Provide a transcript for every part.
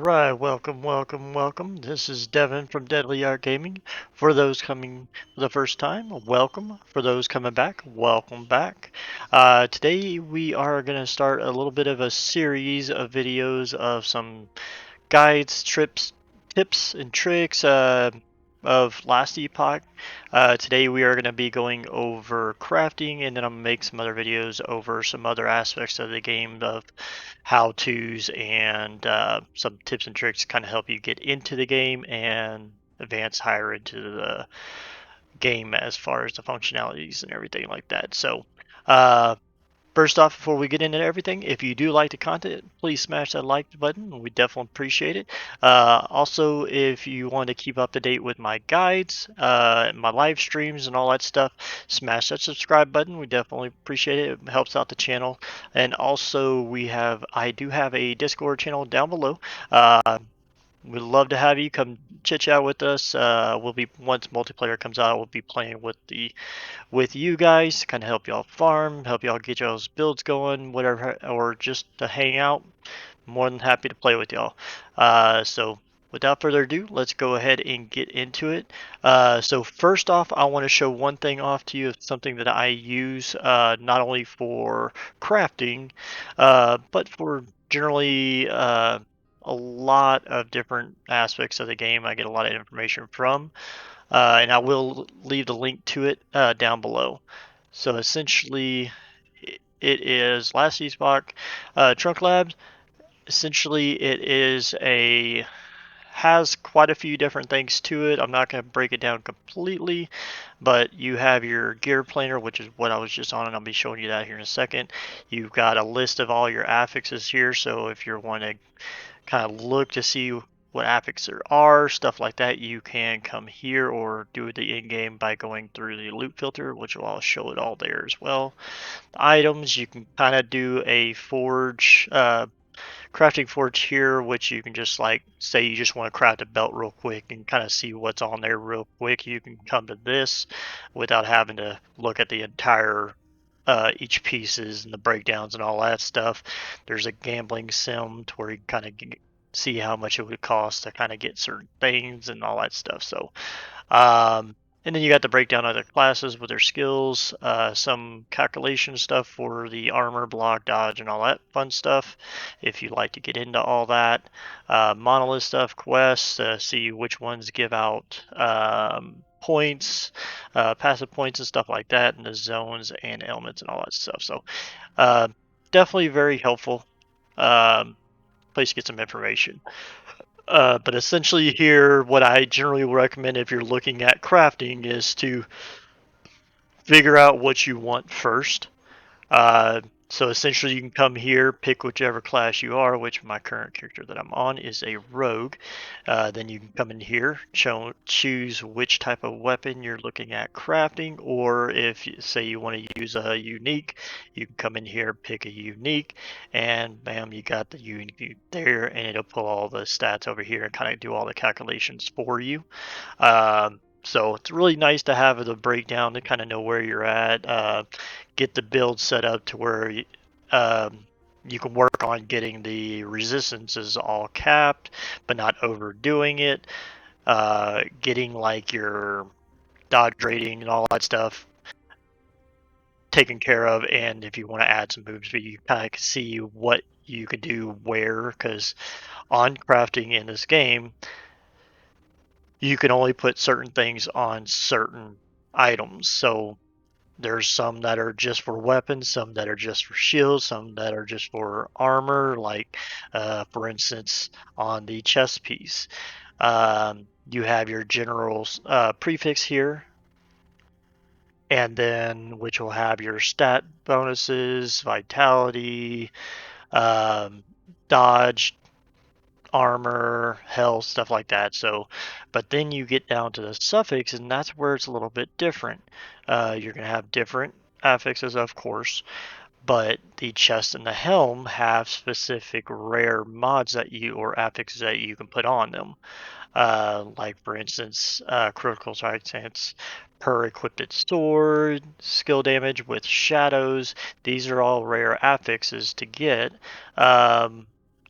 Alright, welcome. This is Devin from Deadly Art Gaming. For those coming for the first time, welcome. For those coming back, welcome back. Today we are going to start a little bit of a series of videos of some guides, tips, and tricks of last Epoch. Today we are going to be going over crafting, and then I'm going to make some other videos over some other aspects of the game of how-tos and some tips and tricks to kind of help you get into the game and advance higher into the game as far as the functionalities and everything like that. So, first off, before we get into everything, if you do like the content, please smash that like button. We definitely appreciate it. Also, if you want to keep up to date with my guides, my live streams, and all that stuff, smash that subscribe button. We definitely appreciate it. It helps out the channel. And also, I do have a Discord channel down below. We'd love to have you come chit chat with us. We'll be once multiplayer comes out, we'll be playing with you guys, kind of help y'all farm, help y'all get y'all's builds going, whatever, or just to hang out. More than happy to play with y'all. So without further ado, let's go ahead and get into it. So first off, I want to show one thing off to you. It's something that I use not only for crafting, but for generally a lot of different aspects of the game. I get a lot of information from. And I will leave the link to it down below. So essentially, it is Last Epoch Trunk Labs. Essentially, has quite a few different things to it. I'm not going to break it down completely, but you have your gear planer, which is what I was just on, and I'll be showing you that here in a second. You've got a list of all your affixes here, so if you want to kind of look to see what affixes there are, stuff like that, you can come here or do the in-game by going through the loot filter, which will show it all there as well. The items, you can kind of do a forge, crafting forge here, which you can just like say you just want to craft a belt real quick and kind of see what's on there real quick. You can come to this without having to look at the entire each pieces and the breakdowns and all that stuff. There's a gambling sim to where you kind of see how much it would cost to kind of get certain things and all that stuff. So, and then you got the breakdown of the classes with their skills, some calculation stuff for the armor, block, dodge, and all that fun stuff. If you like to get into all that, monolith stuff, quests, see which ones give out points, passive points and stuff like that, and the zones and elements and all that stuff. So definitely very helpful place to get some information. But essentially here, what I generally recommend if you're looking at crafting is to figure out what you want first. So essentially you can come here, pick whichever class you are, which my current character that I'm on is a rogue. Then you can come in here, choose which type of weapon you're looking at crafting, or if say you want to use a unique, you can come in here, pick a unique, and bam, you got the unique there, and it'll pull all the stats over here and kind of do all the calculations for you. So it's really nice to have the breakdown to kind of know where you're at, get the build set up to where you can work on getting the resistances all capped, but not overdoing it. Getting like your dodge rating and all that stuff taken care of, and if you want to add some moves, but you kind of see what you can do where, because on crafting in this game, you can only put certain things on certain items. So there's some that are just for weapons, some that are just for shields, some that are just for armor, like for instance on the chest piece. You have your general prefix here, and then which will have your stat bonuses, vitality, dodge, armor, health, stuff like that. So, but then you get down to the suffix, and that's where it's a little bit different. You're going to have different affixes, of course, but the chest and the helm have specific rare mods that you or affixes that you can put on them. Like for instance, critical chance per equipped sword, skill damage with shadows. These are all rare affixes to get.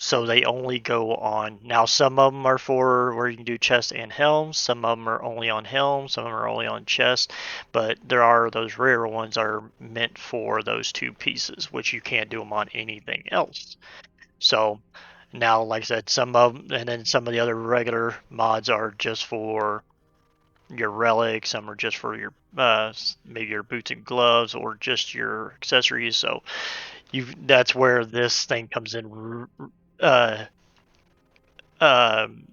so they only go on. Now, some of them are for where you can do chest and helm. Some of them are only on helm. Some of them are only on chest. But there are those rare ones are meant for those two pieces, which you can't do them on anything else. So now, like I said, some of them, and then some of the other regular mods are just for your relics. Some are just for your maybe your boots and gloves, or just your accessories. So that's where this thing comes in. Uh,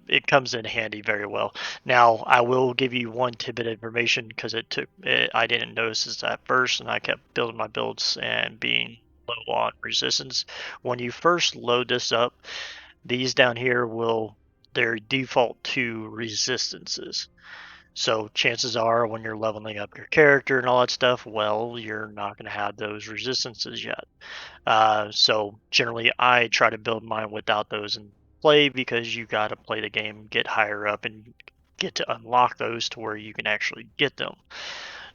it comes in handy very well. Now, I will give you one tidbit of information because I didn't notice this at first, and I kept building my builds and being low on resistance. When you first load this up, these down here will their default to resistances. So chances are when you're leveling up your character and all that stuff, well, you're not going to have those resistances yet. So generally, I try to build mine without those in play because you got to play the game, get higher up, and get to unlock those to where you can actually get them.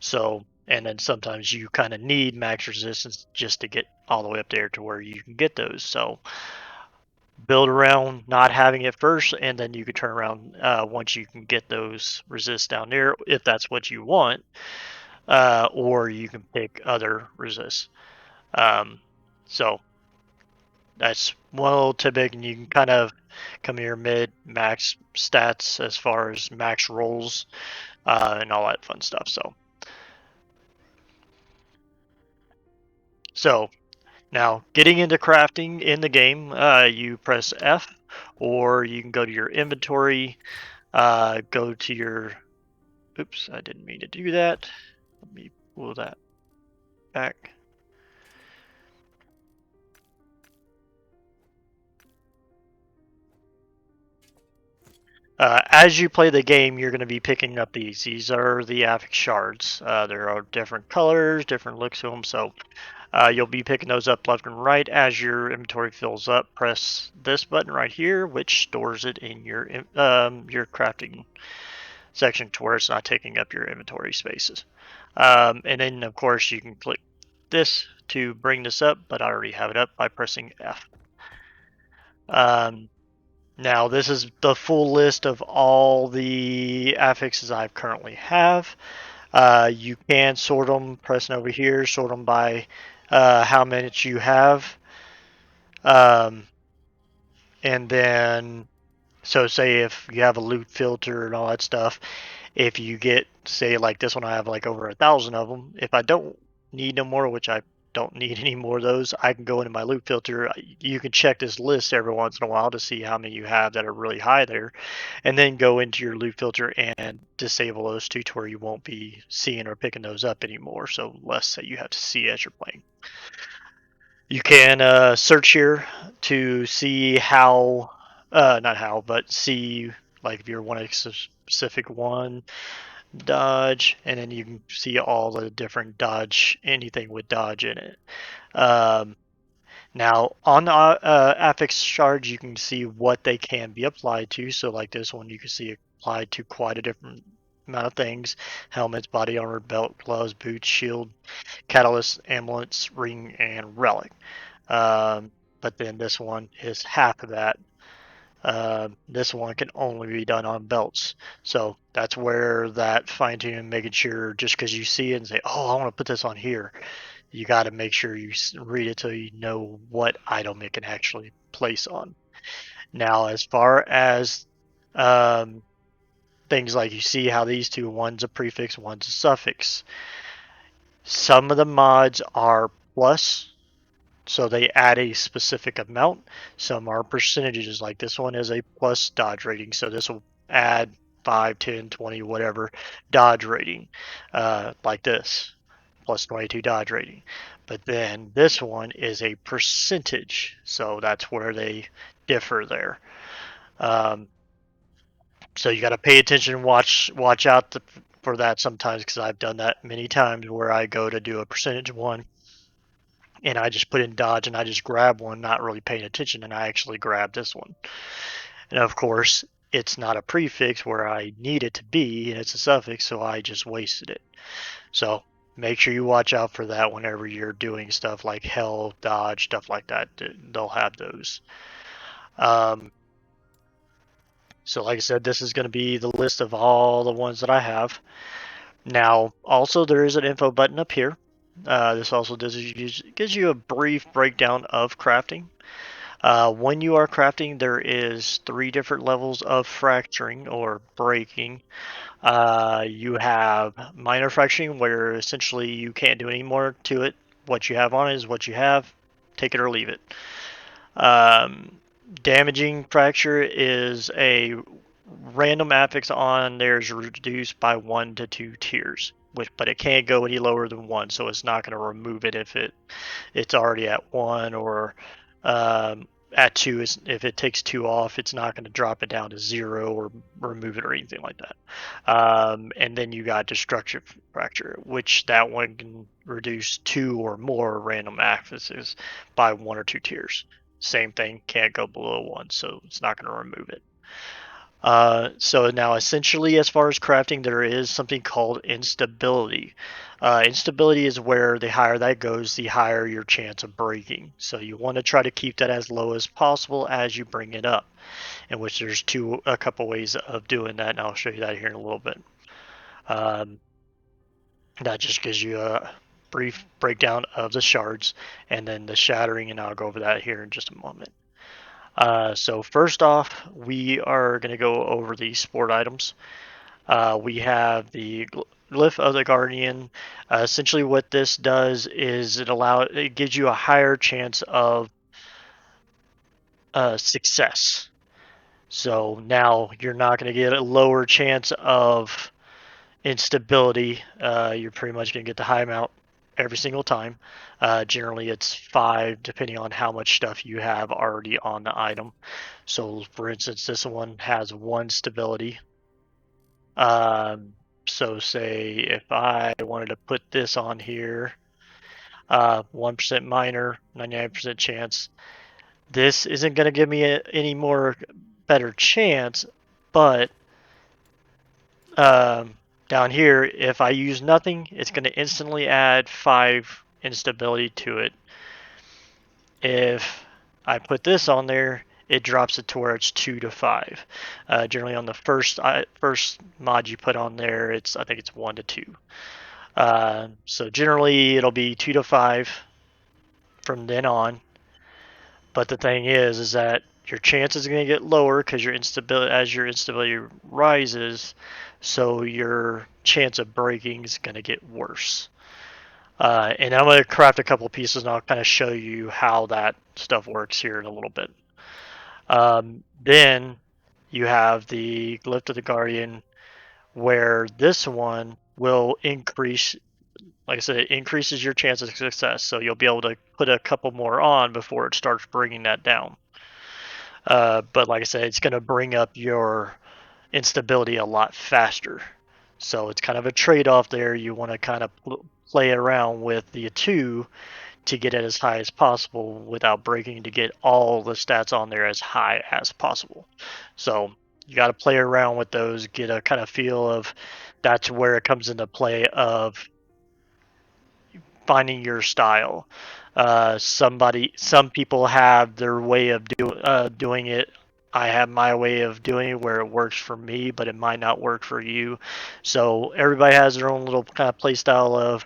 So, and then sometimes you kind of need max resistance just to get all the way up there to where you can get those. So, build around not having it first, and then you can turn around once you can get those resists down there if that's what you want, or you can pick other resists. Um, so that's one little tidbit, and you can kind of come here mid max stats as far as max rolls and all that fun stuff. So now getting into crafting in the game, you press F, or you can go to your inventory, go to your. Oops, I didn't mean to do that. Let me pull that back. As you play the game, you're going to be picking up these. These are the Affix shards. There are different colors, different looks to them. So you'll be picking those up left and right as your inventory fills up. Press this button right here, which stores it in your crafting section to where it's not taking up your inventory spaces. And then, of course, you can click this to bring this up, but I already have it up by pressing F. Um, Now, this is the full list of all the affixes I currently have. You can sort them, pressing over here, sort them by how many you have. Um, and then, so say if you have a loot filter and all that stuff, if you get, say, like this one, I have like over 1,000 of them. If I don't need no more, which I don't need any more of those, I can go into my loot filter. You can check this list every once in a while to see how many you have that are really high there, and then go into your loot filter and disable those two to where you won't be seeing or picking those up anymore. So less that you have to see as you're playing. You can search here to see how, not how, but see like if you're one a specific one, dodge, and then you can see all the different dodge, anything with dodge in it. Um, Now on the affix shards, you can see what they can be applied to. So like this one, you can see applied to quite a different amount of things: helmets, body armor, belt, gloves, boots, shield, catalyst, amulets, ring, and relic. Um, but then this one is half of that. This one can only be done on belts. So that's where that fine tuning, making sure just because you see it and say, oh, I want to put this on here, you got to make sure you read it so you know what item it can actually place on. Now, as far as um, things like you see how these two, one's a prefix, one's a suffix. Some of the mods are plus, so they add a specific amount. Some are percentages, like this one is a plus dodge rating, so this will add 5, 10, 20, whatever dodge rating, like this, plus 22 dodge rating. But then this one is a percentage, so that's where they differ there. Um, so you got to pay attention and watch out for that sometimes, because I've done that many times where I go to do a percentage one and I just put in dodge and I just grab one, not really paying attention, and I actually grab this one. And of course, it's not a prefix where I need it to be, and it's a suffix, so I just wasted it. So make sure you watch out for that whenever you're doing stuff like health, dodge, stuff like that. They'll have those. Um, so like I said, this is going to be the list of all the ones that I have. Now, also there is an info button up here. This also gives you a brief breakdown of crafting. When you are crafting, there is 3 different levels of fracturing or breaking. You have minor fracturing, where essentially you can't do any more to it. What you have on it is what you have. Take it or leave it. Um, Damaging fracture is a random affix on there is reduced by 1 to 2 tiers, but it can't go any lower than 1, so it's not going to remove it if it's already at 1, or at 2. If it takes 2 off, it's not going to drop it down to 0 or remove it or anything like that. And then you got destructive fracture, which that one can reduce 2 or more random affixes by 1 or 2 tiers. Same thing, can't go below 1, so it's not going to remove it. So now essentially, as far as crafting, there is something called instability. Instability is where the higher that goes, the higher your chance of breaking. So you want to try to keep that as low as possible as you bring it up, in which there's a couple ways of doing that, and I'll show you that here in a little bit. Um, that just gives you a brief breakdown of the shards and then the shattering, and I'll go over that here in just a moment. So first off, we are going to go over the sport items. We have the glyph of the guardian. Essentially, what this does is it gives you a higher chance of success. So now you're not going to get a lower chance of instability. You're pretty much going to get the high amount every single time. Generally, it's 5, depending on how much stuff you have already on the item. So, for instance, this one has 1 stability. So, say if I wanted to put this on here, 1% minor, 99% chance. This isn't going to give me any more better chance, but down here, if I use nothing, it's going to instantly add 5 instability to it. If I put this on there, it drops it to where it's 2 to 5. Generally, on the first mod you put on there, I think it's 1 to 2. So generally, it'll be 2 to 5 from then on. But the thing is that your chance is going to get lower because your instability rises, so your chance of breaking is going to get worse. And I'm going to craft a couple of pieces, and I'll kind of show you how that stuff works here in a little bit. Then you have the Glyph of the Guardian, where this one will increase. Like I said, it increases your chance of success, so you'll be able to put a couple more on before it starts bringing that down. But like I said, it's going to bring up your instability a lot faster. So it's kind of a trade-off there. You want to kind of play around with the 2 to get it as high as possible without breaking, to get all the stats on there as high as possible. So you got to play around with those, get a kind of feel of that's where it comes into play of finding your style. Some people have their way of doing it. I have my way of doing it where it works for me, but it might not work for you. So everybody has their own little kind of play style of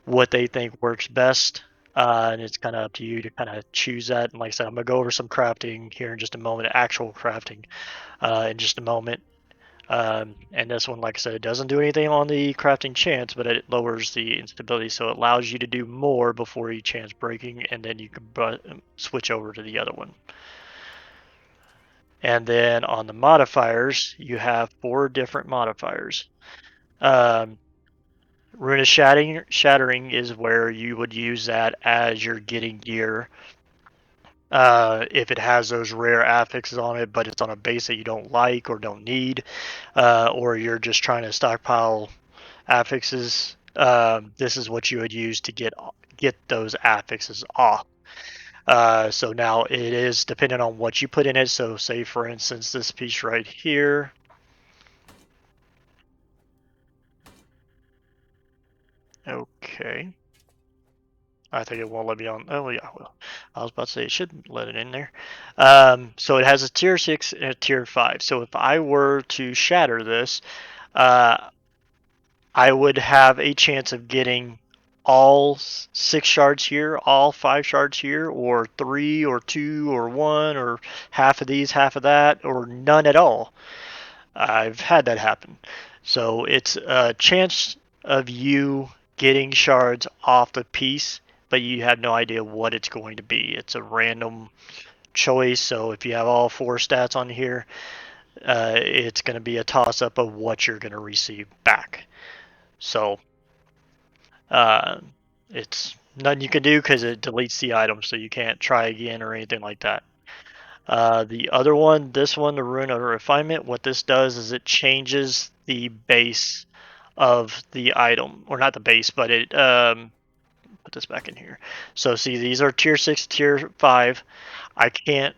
what they think works best. And it's kind of up to you to kind of choose that. And like I said, I'm going to go over some crafting here in just a moment, actual crafting in just a moment. And this one, like I said, it doesn't do anything on the crafting chance, but it lowers the instability, so it allows you to do more before each chance breaking, and then you can switch over to the other one. And then on the modifiers, you have 4 different modifiers. Rune of Shattering is where you would use that as you're getting gear. If it has those rare affixes on it, but it's on a base that you don't like or don't need, or you're just trying to stockpile affixes, this is what you would use to get those affixes off. So now it is dependent on what you put in it. So say for instance this piece right here. Okay. I think it won't let me on. Oh yeah, well. I was about to say it should let it in there. So it has a tier 6 and a tier 5. So if I were to shatter this, uh, I would have a chance of getting all 6 shards here, all 5 shards here, or 3 or 2 or 1 or half of these, half of that, or none at all. I've had that happen. So it's a chance of you getting shards off the piece, but you have no idea what it's going to be. It's a random choice. So if you have all 4 stats on here, it's going to be a toss up of what you're going to receive back. So uh, it's nothing you can do because it deletes the item, so you can't try again or anything like that. The other one, this one, the Rune of Refinement, what this does is it changes the base of the item, or not the base, but it put this back in here. So see, these are tier 6, tier 5. I can't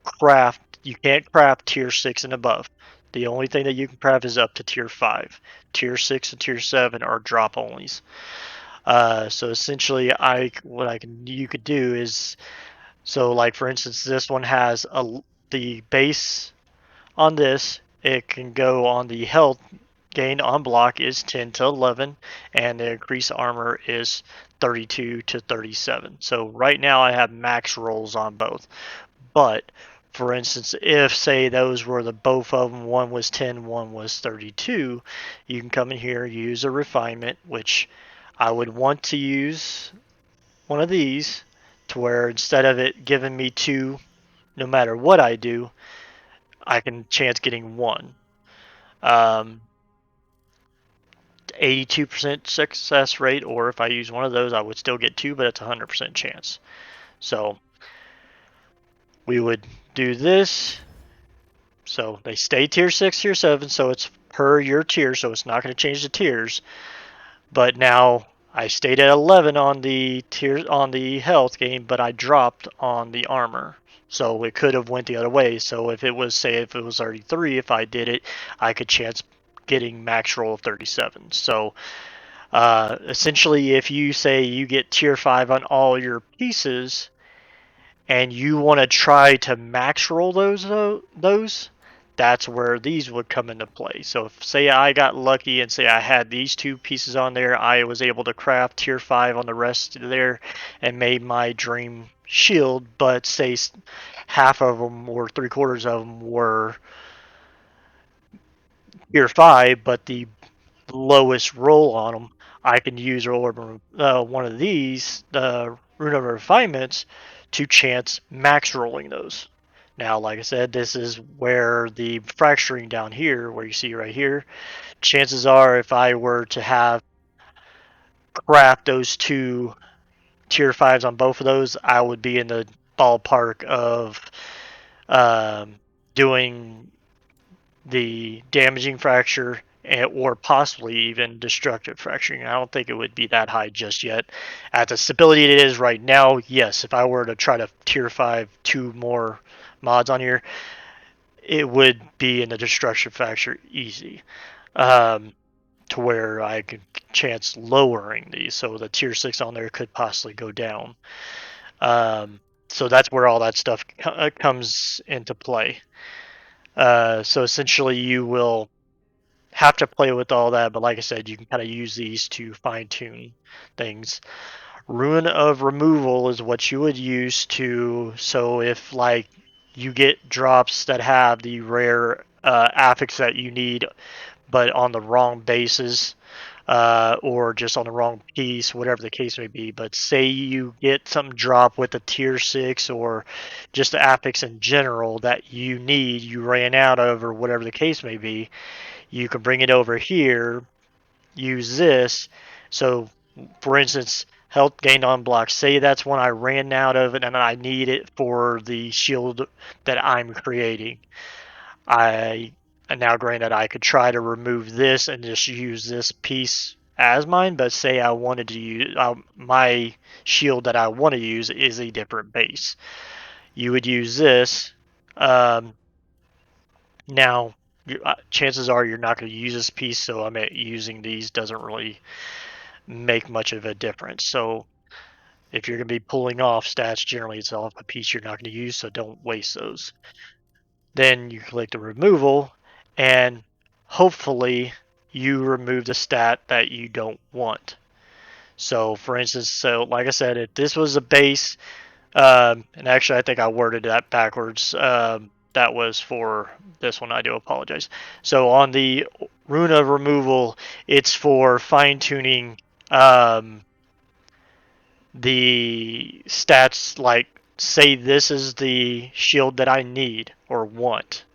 craft. You can't craft tier 6 and above. The only thing that you can craft is up to tier 5. Tier 6 and tier 7 are drop onlys. So essentially, you could do is, so like for instance, this one has the base on this. It can go on the health gain on block is 10 to 11, and the increased armor is 32 to 37. So right now I have max rolls on both. But for instance, if say those were the both of them, one was 10, one was 32, you can come in here, use a refinement, which I would want to use one of these to where instead of it giving me 2 no matter what I do, I can chance getting 1. Um, 82% success rate, or if I use one of those, I would still get 2, but it's a 100% chance. So we would do this. So they stay tier 6, tier 7, so it's per your tier, so it's not going to change the tiers. But now I stayed at 11 on the tier on the health game, but I dropped on the armor. So it could have went the other way. So if it was, say, if it was 33, if I did it, I could chance getting max roll of 37. So essentially, if you say you get tier 5 on all your pieces, and you want to try to max roll those, that's where these would come into play. So if say I got lucky and say I had these 2 pieces on there, I was able to craft tier 5 on the rest there and made my dream shield, but say half of them or 3/4 of them were tier 5, but the lowest roll on them, I can use one of these, the Rune of Refinements, to chance max rolling those. Now, like I said, this is where the fracturing down here, where you see right here, chances are if I were to have craft those 2 tier 5s on both of those, I would be in the ballpark of um, doing the damaging fracture or possibly even destructive fracturing. I don't think it would be that high just yet. At the stability it is right now, yes, if I were to try to tier 5 2 more mods on here, it would be in the destruction fracture easy. To where I could chance lowering these, so the tier 6 on there could possibly go down. So that's where all that stuff comes into play. So essentially, you will have to play with all that, but like I said, you can kind of use these to fine tune things. Ruin of Removal is what you would use to, so if like you get drops that have the rare affix that you need, but on the wrong bases, or just on the wrong piece, whatever the case may be. But say you get something drop with a tier 6 or just the affix in general that you need, you ran out of, or whatever the case may be, you can bring it over here, use this. So, for instance, health gained on block. Say that's when I ran out of it and I need it for the shield that I'm creating. I and now granted I could try to remove this and just use this piece as mine, but say I wanted to use my shield that I want to use is a different base. You would use this. Um, Now, chances are you're not going to use this piece, so I mean using these doesn't really make much of a difference. So If you're going to be pulling off stats, generally it's off a piece you're not going to use, so don't waste those. Then you click the removal, and hopefully you remove the stat that you don't want. So, for instance, like I said, if this was a base, and actually I think I worded that backwards. That was for this one. I do apologize. So on the Runa removal, it's for fine tuning the stats. Like, say this is the shield that I need or want,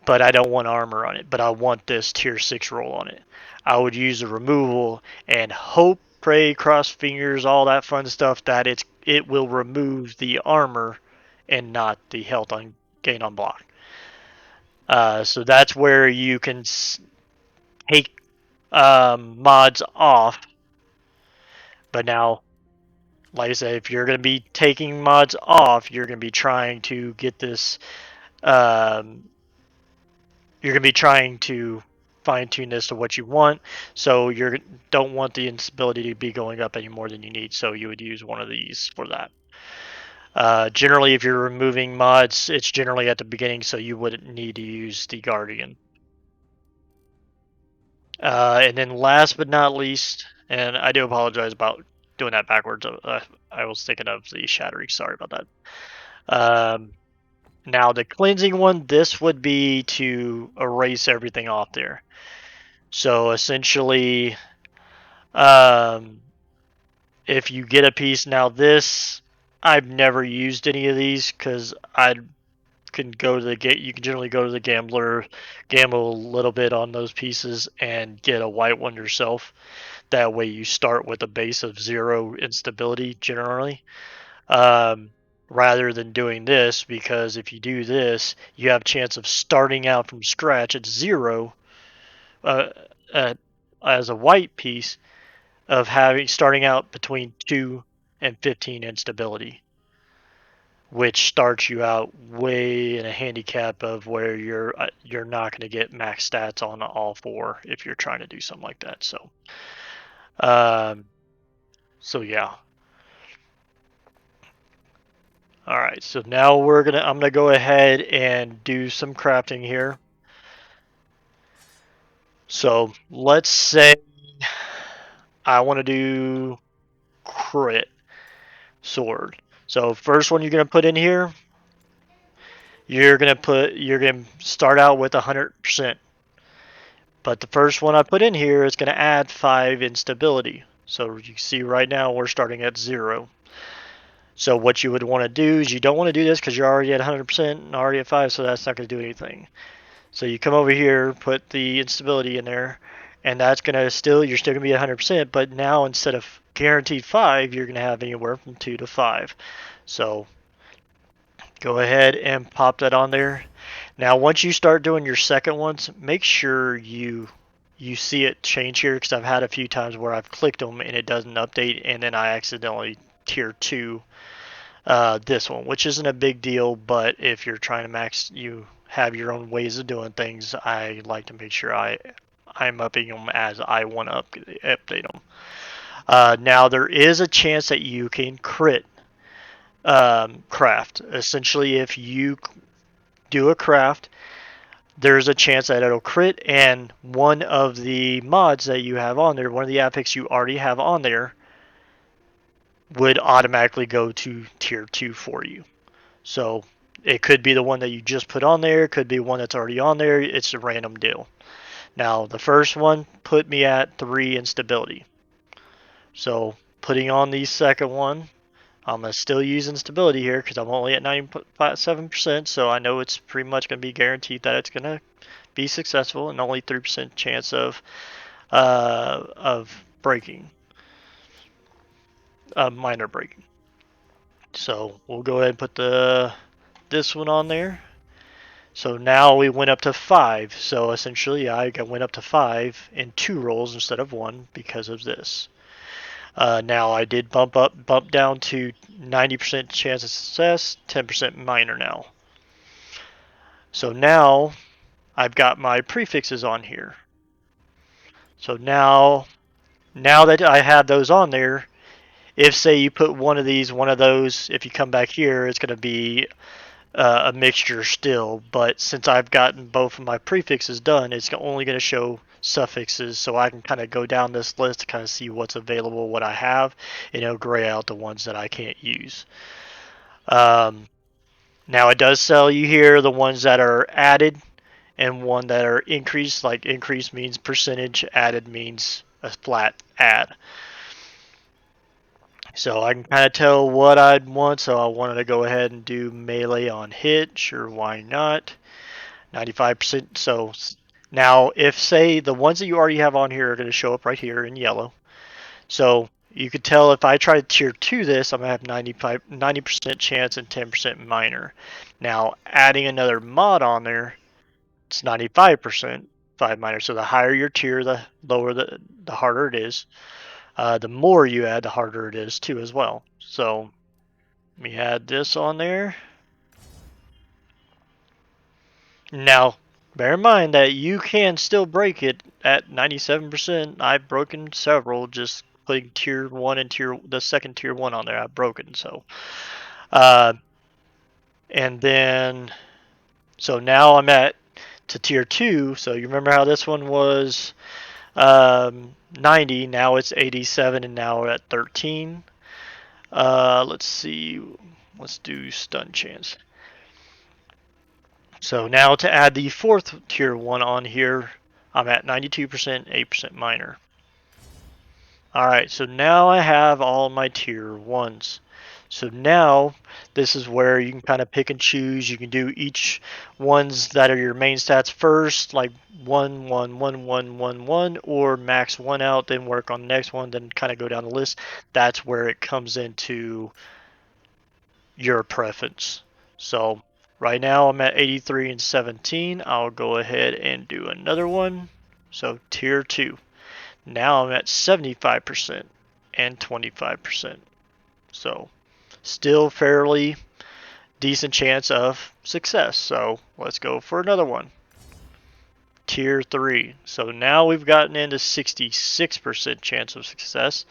but I don't want armor on it, but I want this tier 6 roll on it. I would use a removal and hope, pray, cross fingers, all that fun stuff that it will remove the armor and not the health on gain on block. So that's where you can take mods off. But now, like I said, if you're going to be taking mods off, you're going to be trying to get this um, you're going to be trying to fine tune this to what you want. So you don't want the instability to be going up any more than you need. So you would use one of these for that. Generally, if you're removing mods, it's generally at the beginning, so you wouldn't need to use the Guardian. And then last but not least, and I do apologize about doing that backwards. I was thinking of the Shattering. Sorry about that. Now the cleansing one, this would be to erase everything off there. So essentially, if you get a piece, now this, I've never used any of these because I can go to the you can generally go to the gambler, gamble a little bit on those pieces and get a white one yourself. That way you start with a base of 0 instability generally. Rather than doing this, because if you do this, you have a chance of starting out from scratch at 0 uh, as a white piece, of starting out between 2 and 15 instability, which starts you out way in a handicap of where you're not going to get max stats on all 4 if you're trying to do something like that. Um, so yeah. All right, so now I'm gonna go ahead and do some crafting here. So let's say I want to do crit sword. So first one you're gonna put in here, you're gonna start out with 100%. But the first one I put in here is gonna add 5 instability. So you see right now we're starting at 0. So what you would want to do is you don't want to do this because you're already at 100% and already at 5, so that's not going to do anything. So you come over here, put the instability in there, and that's going to you're still going to be at 100%, but now instead of guaranteed 5, you're going to have anywhere from 2 to 5. So go ahead and pop that on there. Now once you start doing your second ones, make sure you see it change here, because I've had a few times where I've clicked them and it doesn't update, and then I accidentally tier 2 this one, which isn't a big deal, but if you're trying to you have your own ways of doing things, I like to make sure I'm upping them as I want to update them. Now there is a chance that you can crit craft. Essentially, if you do a craft, there's a chance that it'll crit, and one of the mods that you have on there, one of the affix you already have on there, would automatically go to tier 2 for you. So it could be the one that you just put on there, it could be one that's already on there, it's a random deal. Now the first one put me at 3 instability. So putting on the second one, I'm going to still use instability here because I'm only at 97%, so I know it's pretty much going to be guaranteed that it's going to be successful, and only 3% chance of breaking, minor breaking. So we'll go ahead and put this one on there. So now we went up to 5. So essentially I went up to 5 in 2 rolls instead of 1 because of this. Now I did bump down to 90% chance of success, 10% minor now. So now I've got my prefixes on here. So now that I have those on there, if say you put one of these, one of those, if you come back here, it's going to be a mixture still. But since I've gotten both of my prefixes done, it's only going to show suffixes, so I can kind of go down this list to kind of see what's available, what I have, and it'll gray out the ones that I can't use. Now it does sell you here the ones that are added and one that are increased. Like increased means percentage, added means a flat add. So I can kind of tell what I'd want, so I wanted to go ahead and do melee on hit. Sure, why not? 95%. So now if say the ones that you already have on here are going to show up right here in yellow. So you could tell if I try to tier 2 this, I'm going to have 90% chance and 10% minor. Now adding another mod on there, it's 95%, 5 minor. So the higher your tier, the lower the harder it is. The more you add, the harder it is too as well. So let me add this on there. Now, bear in mind that you can still break it at 97%. I've broken several just putting tier 1 and the second tier 1 on there. I've broken, so. And then, so now I'm at to tier 2. So you remember how this one was 90, now it's 87, and now we're at 13. Let's see, let's do stun chance. So now to add the fourth tier 1 on here, I'm at 92%, 8% minor. Alright, so now I have all my tier 1s. So now this is where you can kind of pick and choose. You can do each ones that are your main stats first, like 1, 1, 1, 1, 1, 1, or max 1 out, then work on the next one, then kind of go down the list. That's where it comes into your preference. So right now I'm at 83 and 17. I'll go ahead and do another one. So tier 2. Now I'm at 75% and 25%. So still fairly decent chance of success. So let's go for another one. Tier 3. So now we've gotten into 66% chance of success,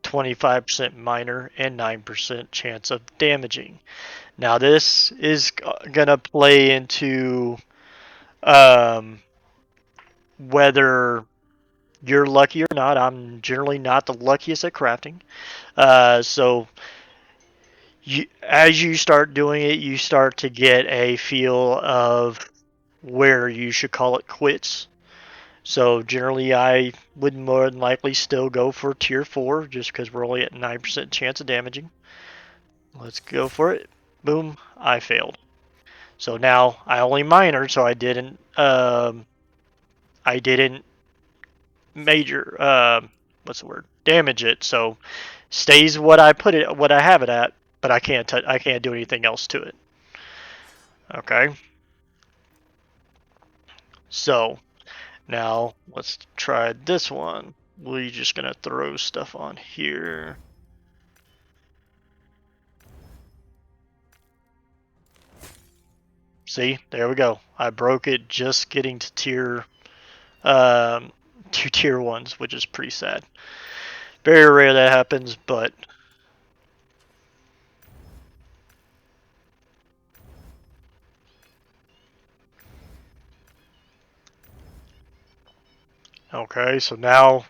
25% minor, and 9% chance of damaging. Now this is going to play into whether you're lucky or not. I'm generally not the luckiest at crafting. So as you start doing it, you start to get a feel of where you should call it quits. So generally I would more than likely still go for tier 4 just because we're only at 9% chance of damaging. Let's go for it. Boom, I failed. So now I only minored, so I didn't major what's the word? Damage it. So stays what I have it at, but I can't do anything else to it. Okay. So now let's try this one. We're just gonna throw stuff on here. See, there we go. I broke it just getting to tier 1s, which is pretty sad. Very rare that happens, but okay. So now,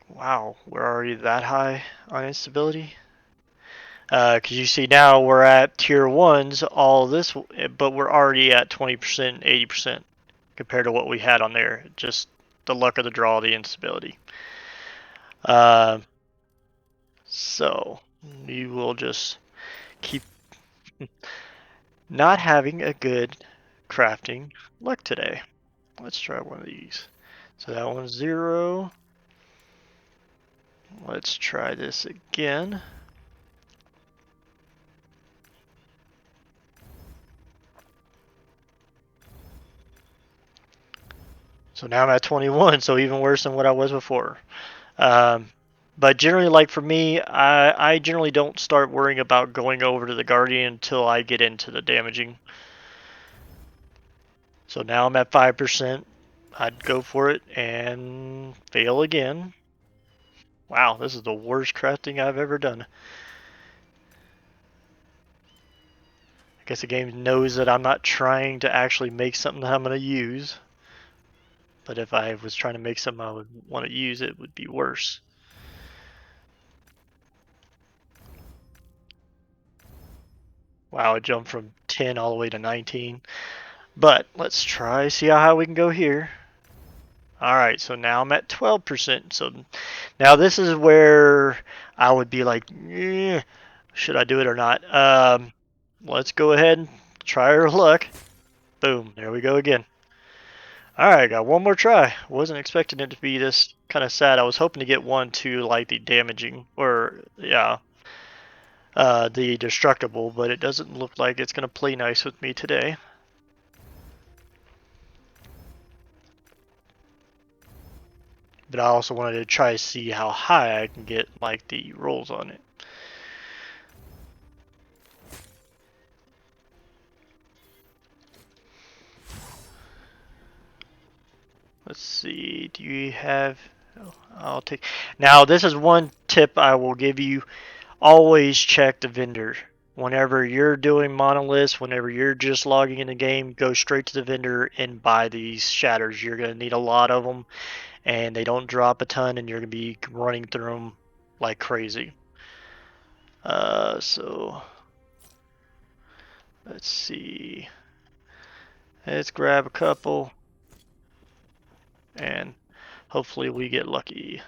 wow, we're already that high on instability. Because you see now we're at tier 1s, all this, but we're already at 20%, 80% compared to what we had on there. Just the luck of the draw, the instability. So we will just keep not having a good crafting luck today. Let's try one of these. So that one's 0. Let's try this again. So now I'm at 21, so even worse than what I was before. But generally, like for me, I generally don't start worrying about going over to the Guardian until I get into the damaging. So now I'm at 5%. I'd go for it and fail again. Wow, this is the worst crafting I've ever done. I guess the game knows that I'm not trying to actually make something that I'm going to use. But if I was trying to make something I would want to use, it would be worse. Wow, it jumped from 10 all the way to 19. But let's try, see how high we can go here. Alright, so now I'm at 12%. So now this is where I would be like, eh, should I do it or not? Let's go ahead and try our luck. Boom, there we go again. Alright, got one more try. Wasn't expecting it to be this kind of sad. I was hoping to get one to like the damaging, or yeah, the destructible, but it doesn't look like it's going to play nice with me today. But I also wanted to try to see how high I can get like the rolls on it. Let's see, do you have, oh, I'll take, now this is one tip I will give you. Always check the vendor. Whenever you're doing monoliths, whenever you're just logging in the game, go straight to the vendor and buy these shatters. You're going to need a lot of them, and they don't drop a ton, and you're going to be running through them like crazy. So let's see. Let's grab a couple, and hopefully we get lucky.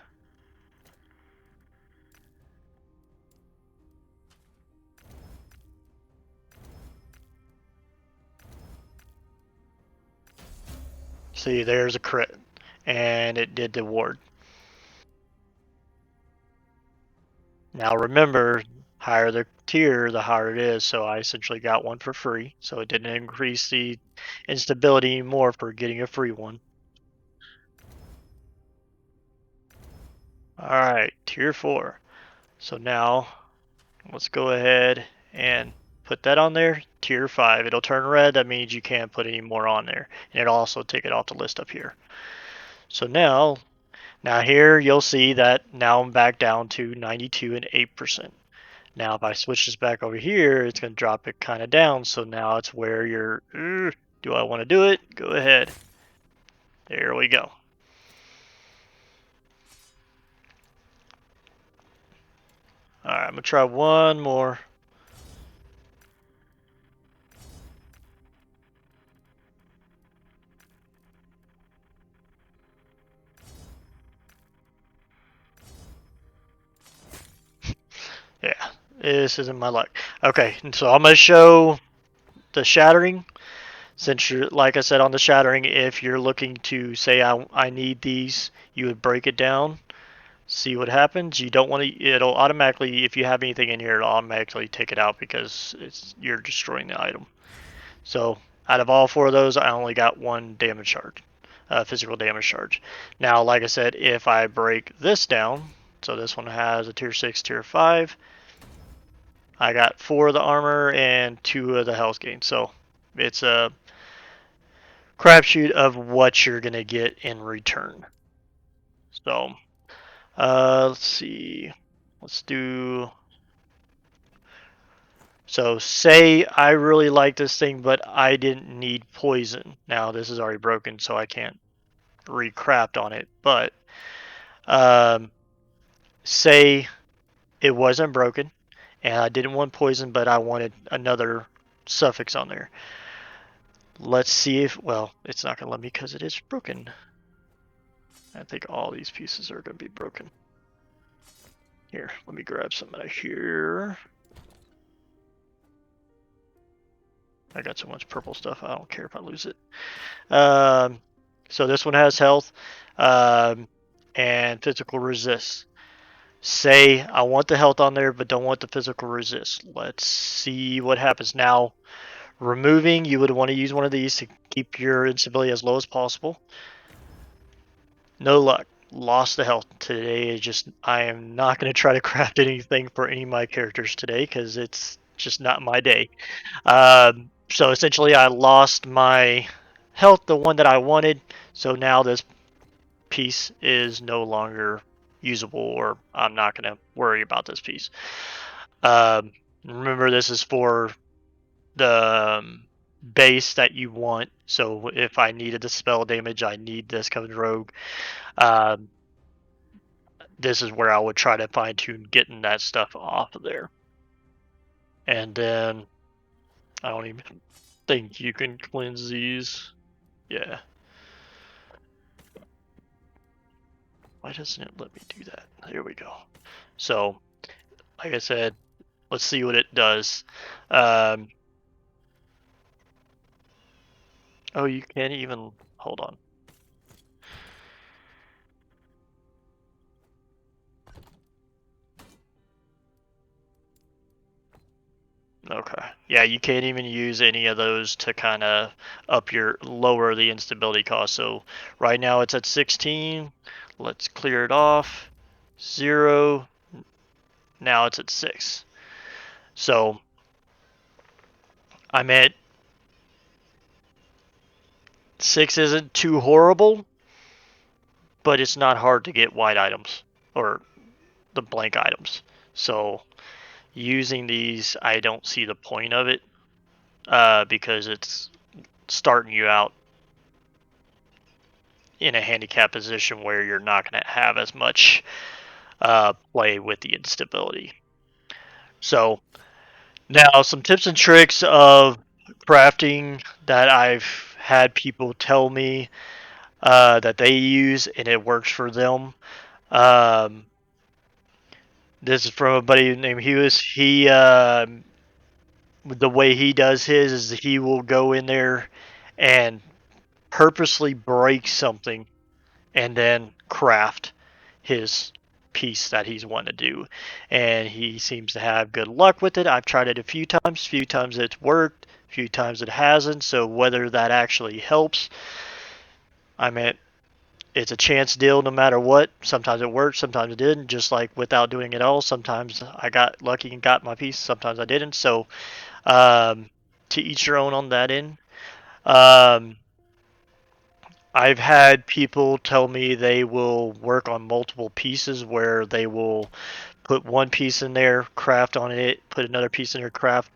See, there's a crit, and it did the ward. Now remember, higher the tier, the harder it is, so I essentially got one for free, so it didn't increase the instability more for getting a free one. Alright, tier 4. So now, let's go ahead and put that on there. Tier 5, it'll turn red, that means you can't put any more on there. And it'll also take it off the list up here. So now here you'll see that now I'm back down to 92 and 8%. Now if I switch this back over here, it's going to drop it kind of down. So now it's where you're, do I want to do it? Go ahead. There we go. Alright, I'm going to try one more. Yeah, this isn't my luck. Okay, so I'm going to show the shattering. Since you're, like I said on the shattering, if you're looking to say I need these, you would break it down, see what happens. You don't want to, it'll automatically, if you have anything in here, it'll automatically take it out because you're destroying the item. So out of all 4 of those, I only got 1 damage charge, physical damage charge. Now, like I said, if I break this down, so this one has a tier 6, tier 5, I got 4 of the armor and 2 of the health gain. So it's a crapshoot of what you're gonna get in return. So, let's see. Let's do. So, say I really like this thing, but I didn't need poison. Now, this is already broken, so I can't recraft on it. But, say it wasn't broken, and I didn't want poison, but I wanted another suffix on there. Let's see if, well, it's not going to let me because it is broken. I think all these pieces are going to be broken. Here, let me grab some out of here. I got so much purple stuff, I don't care if I lose it. So this one has health and physical resist. Say I want the health on there, but don't want the physical resist. Let's see what happens. Now, removing, you would want to use one of these to keep your instability as low as possible. No luck. Lost the health today. I am not going to try to craft anything for any of my characters today because it's just not my day. So essentially, I lost my health, the one that I wanted. So now this piece is no longer usable, or I'm not going to worry about this piece. Remember, this is for the base that you want. So if I needed the spell damage, I need this coming rogue. This is where I would try to fine tune getting that stuff off of there. And then I don't even think you can cleanse these. Yeah. Why doesn't it let me do that? There we go. So, like I said, let's see what it does. Oh, you can't even, hold on. Okay. Yeah, you can't even use any of those to kind of lower the instability cost. So right now it's at 16. Let's clear it off. 0. Now it's at 6. So I'm at 6 isn't too horrible, but it's not hard to get white items or the blank items. So using these, I don't see the point of it because it's starting you out in a handicap position where you're not going to have as much play with the instability. So now some tips and tricks of crafting that I've had people tell me that they use and it works for them. This is from a buddy named Hughes. The way he does his is he will go in there and purposely break something and then craft his piece that he's wanting to do. And he seems to have good luck with it. I've tried it a few times it's worked, a few times it hasn't. So whether that actually helps, I mean, it's a chance deal no matter what. Sometimes it worked, sometimes it didn't. Just like without doing it all, sometimes I got lucky and got my piece, sometimes I didn't. So to each your own on that end. Um, I've had people tell me they will work on multiple pieces where they will put one piece in there, craft on it, put another piece in there, craft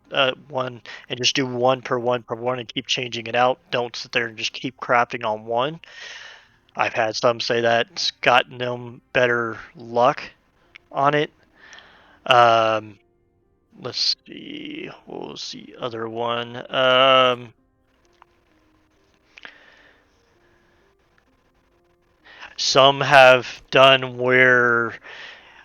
one, and just do one per one per one and keep changing it out. Don't sit there and just keep crafting on one. I've had some say that's gotten them better luck on it. Um, let's see. What was the other one? Some have done where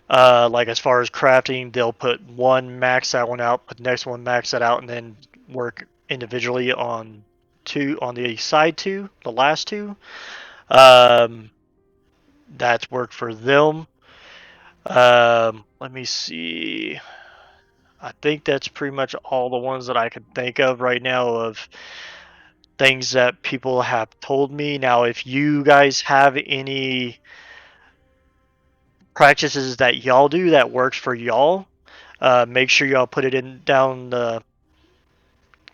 like as far as crafting, they'll put one, max that one out, put the next one, max that out, and then work individually on two on the side two, the last two. Um, that's worked for them. Let me see. I think that's pretty much all the ones that I can think of right now of things that people have told me. Now, if you guys have any practices that y'all do that works for y'all, make sure y'all put it in down the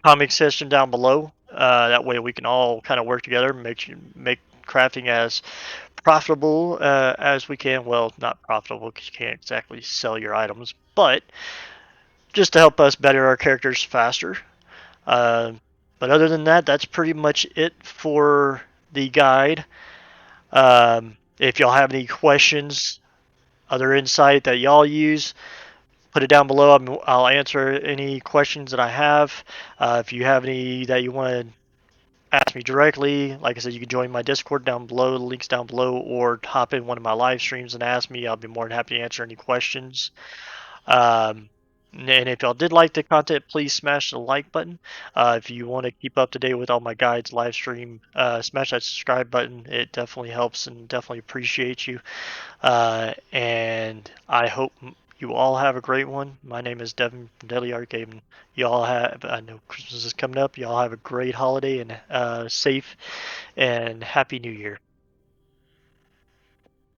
comment section down below. That way we can all kind of work together, make crafting as profitable as we can. Well, not profitable because you can't exactly sell your items, but just to help us better our characters faster. Uh, but other than that, that's pretty much it for the guide. If y'all have any questions, other insight that y'all use, put it down below. I'll answer any questions that I have. If you have any that you want to ask me directly, like I said, you can join my Discord down below. The link's down below, or hop in one of my live streams and ask me. I'll be more than happy to answer any questions. And if y'all did like the content, please smash the like button. If you want to keep up to date with all my guides, live stream, smash that subscribe button. It definitely helps and definitely appreciate you. And I hope you all have a great one. My name is Devin from Deadly Art Gaming. Y'all have, I know Christmas is coming up. Y'all have a great holiday and safe and happy New Year.